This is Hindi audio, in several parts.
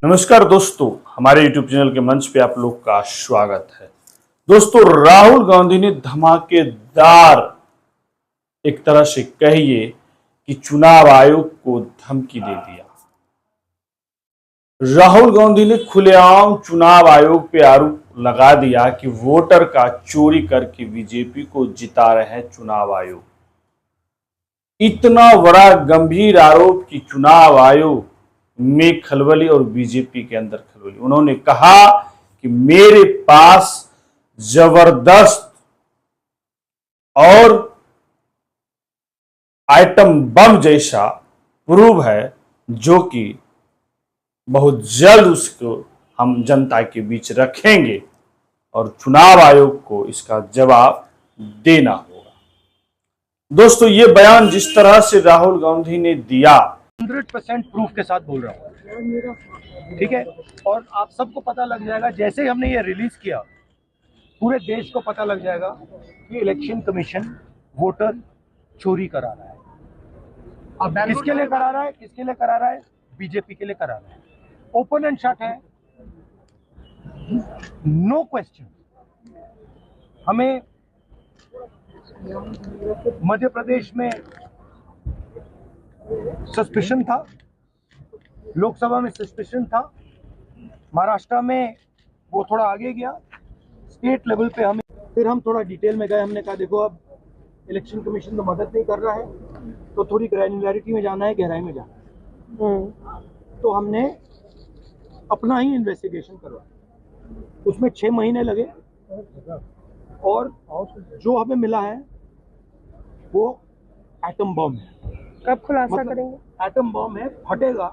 नमस्कार दोस्तों, हमारे YouTube चैनल के मंच पे आप लोग का स्वागत है। दोस्तों, राहुल गांधी ने धमाकेदार एक तरह से कहिए कि चुनाव आयोग को धमकी दे दिया। राहुल गांधी ने खुलेआम चुनाव आयोग पे आरोप लगा दिया कि वोटर का चोरी करके बीजेपी को जिता रहे हैं चुनाव आयोग। इतना बड़ा गंभीर आरोप कि चुनाव आयोग में खलबली और बीजेपी के अंदर खलबली। उन्होंने कहा कि मेरे पास जबरदस्त और आइटम बम जैसा प्रूफ है, जो कि बहुत जल्द उसको हम जनता के बीच रखेंगे और चुनाव आयोग को इसका जवाब देना होगा। दोस्तों, ये बयान जिस तरह से राहुल गांधी ने दिया, 100% प्रूफ के साथ बोल रहा हूँ, ठीक है। और आप सबको पता लग जाएगा, जैसे ही हमने ये रिलीज किया पूरे देश को पता लग जाएगा कि इलेक्शन कमीशन वोटर चोरी करा रहा है। अब किसके लिए करा रहा है? किसके लिए करा रहा है? बीजेपी के लिए करा रहा है। ओपन एंड शट है, नो क्वेश्चन। हमें मध्य प्रदेश में सस्पेशन था, लोकसभा में सस्पेशन था, महाराष्ट्र में वो थोड़ा आगे गया, स्टेट लेवल पे फिर हम थोड़ा डिटेल में गए। हमने कहा देखो, अब इलेक्शन कमीशन तो मदद नहीं कर रहा है, तो थोड़ी ग्रैन्युलैरिटी में जाना है, गहराई में जाना है। तो हमने अपना ही इन्वेस्टिगेशन करवाया, उसमें 6 महीने लगे और जो हमें मिला है वो एटम बम है। कब खुलासा करेंगे? एटम बम है, फटेगा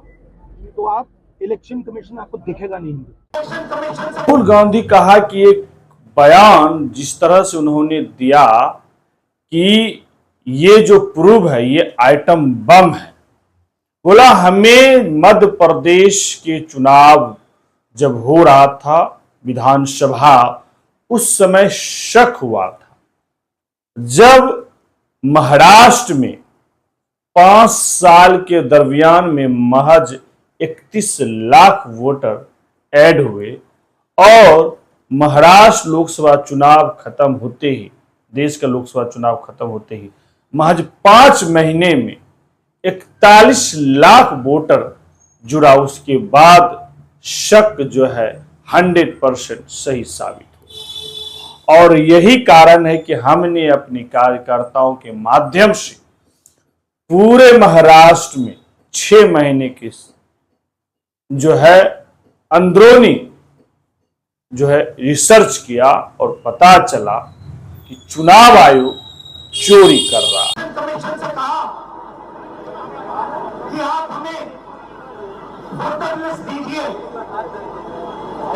तो आप इलेक्शन कमीशन आपको दिखेगा नहीं। राहुल गांधी कहा कि एक बयान जिस तरह से उन्होंने दिया कि ये जो प्रूफ है ये आइटम बम है, बोला हमें मध्य प्रदेश के चुनाव जब हो रहा था विधानसभा, उस समय शक हुआ था। जब महाराष्ट्र में 5 साल के दरमियान में महज 31 लाख वोटर ऐड हुए और महाराष्ट्र लोकसभा चुनाव खत्म होते ही, देश का लोकसभा चुनाव खत्म होते ही महज 5 महीने में 41 लाख वोटर जुड़ा। उसके बाद शक जो है 100% सही साबित हुआ। और यही कारण है कि हमने अपने कार्यकर्ताओं के माध्यम से पूरे महाराष्ट्र में 6 महीने के जो है अंदरूनी जो है रिसर्च किया और पता चला कि चुनाव आयोग चोरी कर रहा है। कमीशन से कहा कि आप हमें वोटर लिस्ट दीजिए,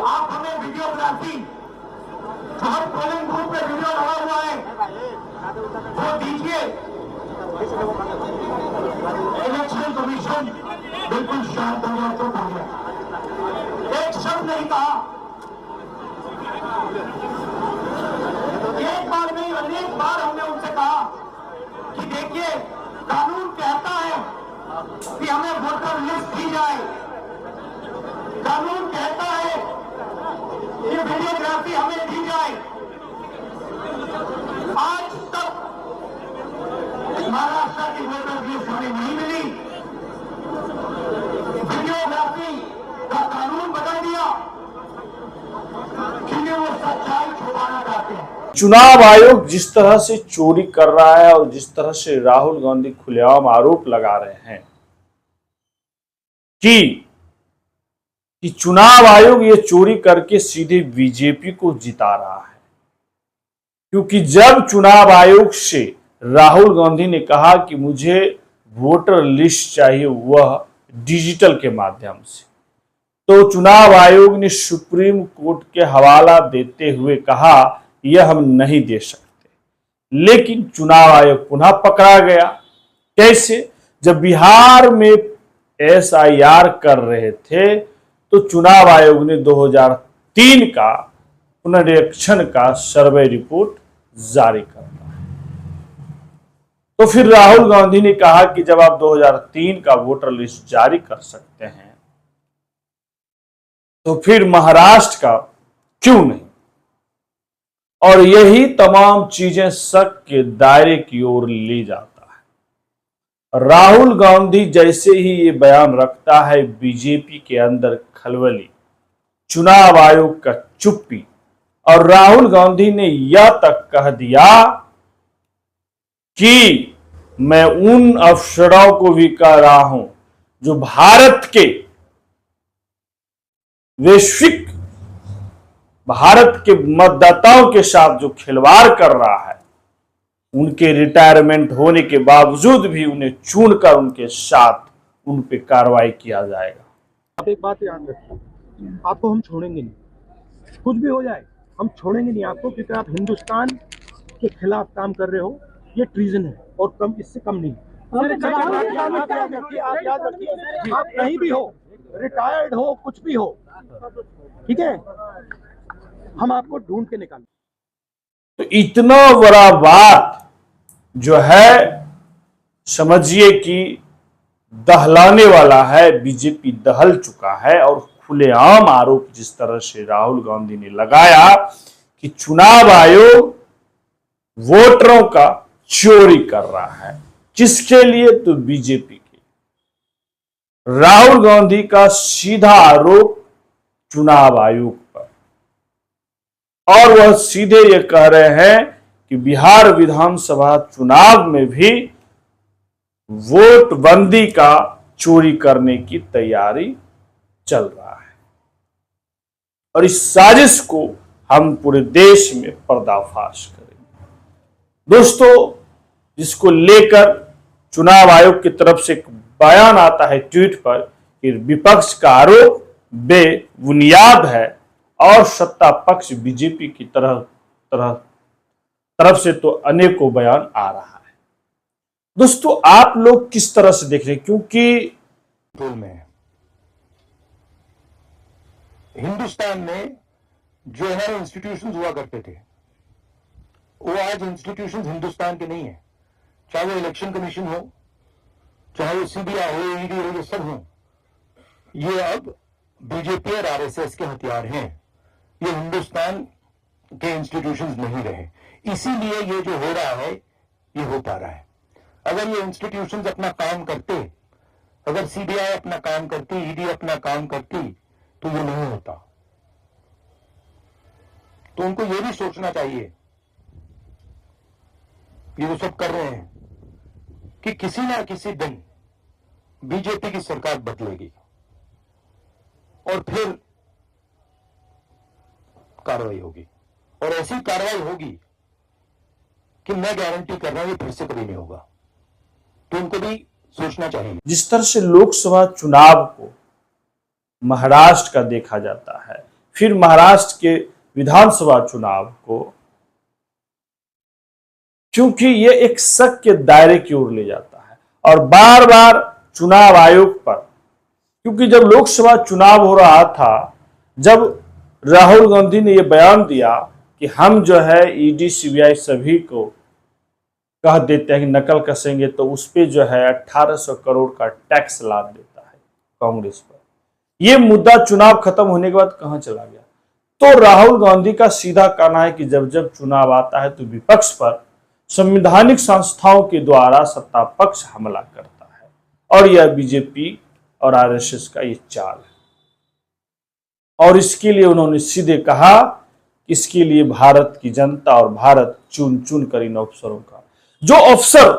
आप हमें वीडियोग्राफी, हर पोलिंग बूथ पे वीडियो लगा हुआ है वो दीजिए। इलेक्शन कमीशन बिल्कुल शांत हो गया, चुप हो गया, एक शब्द नहीं कहा। एक बार नहीं, अनेक बार हमने उनसे कहा कि देखिए, कानून कहता है कि हमें वोटर लिस्ट दी जाए, कानून कहता है कि वीडियोग्राफी हमें दी जाए। आज तक महाराष्ट्र की वोटर लिस्ट हमें नहीं मिली। वीडियोग्राफी का कानून बदल दिया क्योंकि वो सच्चाई छुपाना चाहते हैं। चुनाव आयोग जिस तरह से चोरी कर रहा है और जिस तरह से राहुल गांधी खुलेआम आरोप लगा रहे हैं कि चुनाव आयोग ये चोरी करके सीधे बीजेपी को जिता रहा है, क्योंकि जब चुनाव आयोग से राहुल गांधी ने कहा कि मुझे वोटर लिस्ट चाहिए वह डिजिटल के माध्यम से, तो चुनाव आयोग ने सुप्रीम कोर्ट के हवाला देते हुए कहा यह हम नहीं दे सकते। लेकिन चुनाव आयोग पुनः पकड़ा गया। कैसे? जब बिहार में SIR कर रहे थे तो चुनाव आयोग ने 2003 का पुनरीक्षण का सर्वे रिपोर्ट जारी कर दिया। तो फिर राहुल गांधी ने कहा कि जब आप 2003 का वोटर लिस्ट जारी कर सकते हैं तो फिर महाराष्ट्र का क्यों नहीं? और यही तमाम चीजें शक के दायरे की ओर ले जाता है। राहुल गांधी जैसे ही ये बयान रखता है, बीजेपी के अंदर खलबली, चुनाव आयोग का चुप्पी, और राहुल गांधी ने यह तक कह दिया कि मैं उन अफसरों को भी कह रहा हूं जो भारत के वैश्विक भारत के मतदाताओं के साथ जो खिलवाड़ कर रहा है, उनके रिटायरमेंट होने के बावजूद भी उन्हें चुनकर उनके साथ उन पे कार्रवाई किया जाएगा। आप एक बात याद रखिए, आपको हम छोड़ेंगे नहीं, कुछ भी हो जाए हम छोड़ेंगे नहीं आपको, क्योंकि आप हिंदुस्तान के खिलाफ काम कर रहे हो। ये ट्रीजन है और कम, इससे कम नहीं। आप याद रखिए, आप कहीं भी हो, रिटायर्ड हो, कुछ भी हो, ठीक है, हम आपको ढूंढ के निकालें। तो इतना बड़ा बात जो है, समझिए कि दहलाने वाला है। बीजेपी दहल चुका है और खुलेआम आरोप जिस तरह से राहुल गांधी ने लगाया कि चुनाव आयोग वोटरों का चोरी कर रहा है, किसके लिए? तो बीजेपी के। राहुल गांधी का सीधा आरोप चुनाव आयोग पर, और वह सीधे ये कह रहे हैं कि बिहार विधानसभा चुनाव में भी वोट बंदी का चोरी करने की तैयारी चल रहा है। और इस साजिश को हम पूरे देश में पर्दाफाश करेंगे। दोस्तों, जिसको लेकर चुनाव आयोग की तरफ से एक बयान आता है ट्वीट पर कि विपक्ष का आरोप बेबुनियाद है, और सत्ता पक्ष बीजेपी की तरफ से तो अनेकों बयान आ रहा है। दोस्तों, आप लोग किस तरह से देख रहे हैं? क्योंकि में हिंदुस्तान में जो हमारे इंस्टीट्यूशंस हुआ करते थे, वो आज इंस्टीट्यूशंस हिंदुस्तान के नहीं है। चाहे वो इलेक्शन कमीशन हो, चाहे वो सीबीआई हो, ईडी हो, ये सब हो, ये अब बीजेपी और आरएसएस के हथियार हैं। ये हिंदुस्तान के इंस्टीट्यूशंस नहीं रहे। इसीलिए ये जो हो रहा है, ये हो पा रहा है। अगर ये इंस्टीट्यूशंस अपना काम करते, अगर सीबीआई अपना काम करती, ईडी अपना काम करती, तो ये नहीं होता। तो उनको ये भी सोचना चाहिए, ये जो सब कर रहे हैं, कि किसी ना किसी दिन बीजेपी की सरकार बदलेगी और फिर कार्रवाई होगी, और ऐसी कार्रवाई होगी कि मैं गारंटी कर रहा हूं ये फिर से कभी नहीं होगा। तो उनको भी सोचना चाहिए। जिस तरह से लोकसभा चुनाव को महाराष्ट्र का देखा जाता है, फिर महाराष्ट्र के विधानसभा चुनाव को, क्योंकि ये एक शक के दायरे की ओर ले जाता है, और बार बार चुनाव आयोग पर, क्योंकि जब लोकसभा चुनाव हो रहा था, जब राहुल गांधी ने यह बयान दिया कि हम जो है ईडी सीबीआई सभी को कह देते हैं कि नकल कसेंगे, तो उस पर जो है 1800 करोड़ का टैक्स लाद देता है कांग्रेस पर। यह मुद्दा चुनाव खत्म होने के बाद कहां चला गया? तो राहुल गांधी का सीधा कहना है कि जब जब चुनाव आता है तो विपक्ष पर संवैधानिक संस्थाओं के द्वारा सत्ता पक्ष हमला करता है, और यह बीजेपी और आरएसएस का ये चाल है। और इसके लिए उन्होंने सीधे कहा कि इसके लिए भारत की जनता और भारत चुन चुन कर इन अफसरों का, जो अफसर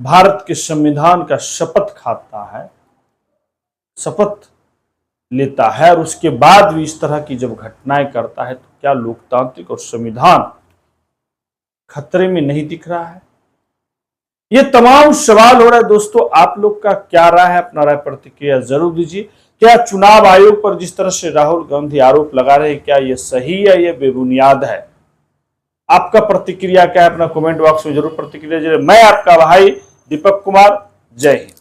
भारत के संविधान का शपथ खाता है, शपथ लेता है, और उसके बाद भी इस तरह की जब घटनाएं करता है, तो क्या लोकतांत्रिक और संविधान खतरे में नहीं दिख रहा है? ये तमाम सवाल हो रहा है। दोस्तों, आप लोग का क्या राय है? अपना राय प्रतिक्रिया जरूर दीजिए। क्या चुनाव आयोग पर जिस तरह से राहुल गांधी आरोप लगा रहे हैं, क्या ये सही है, ये बेबुनियाद है? आपका प्रतिक्रिया क्या है? अपना कमेंट बॉक्स में जरूर प्रतिक्रिया दीजिए। मैं आपका भाई दीपक कुमार, जय हिंद।